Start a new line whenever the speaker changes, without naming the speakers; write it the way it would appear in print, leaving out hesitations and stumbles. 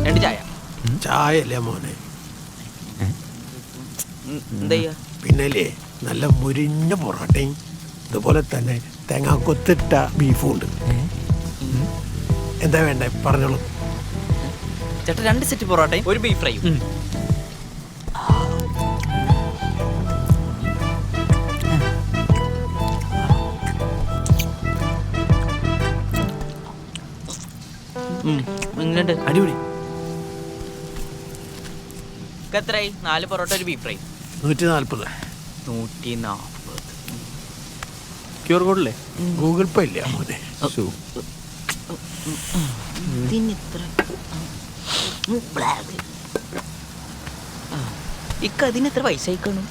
രണ്ട് ചായ.
ചായ അല്ലേ മോനെ,
എന്താ
പിന്നല്ലേ നല്ല മുരിഞ്ഞ പൊറോട്ടയും ഇതുപോലെ തന്നെ തേങ്ങ കൊത്തിട്ട ബീഫും ഉണ്ട്. എന്താ വേണ്ടേ പറഞ്ഞോളൂ.
ചേട്ടാ 2 സെറ്റ് പൊറോട്ടയും 1 ബീഫ് ഫ്രൈയും. എങ്ങനെയുണ്ട്?
അടിപൊളി.
എത്രയായി? 4 പൊറോട്ട 1 ബീഫ് ഫ്രൈ.
140.
140.
ക്യൂർ കോഡില്ലേ?
ഗൂഗിൾ പേ ഇല്ല മോനെ.
ഇക്കതിന് എത്ര പൈസ അയക്കണം?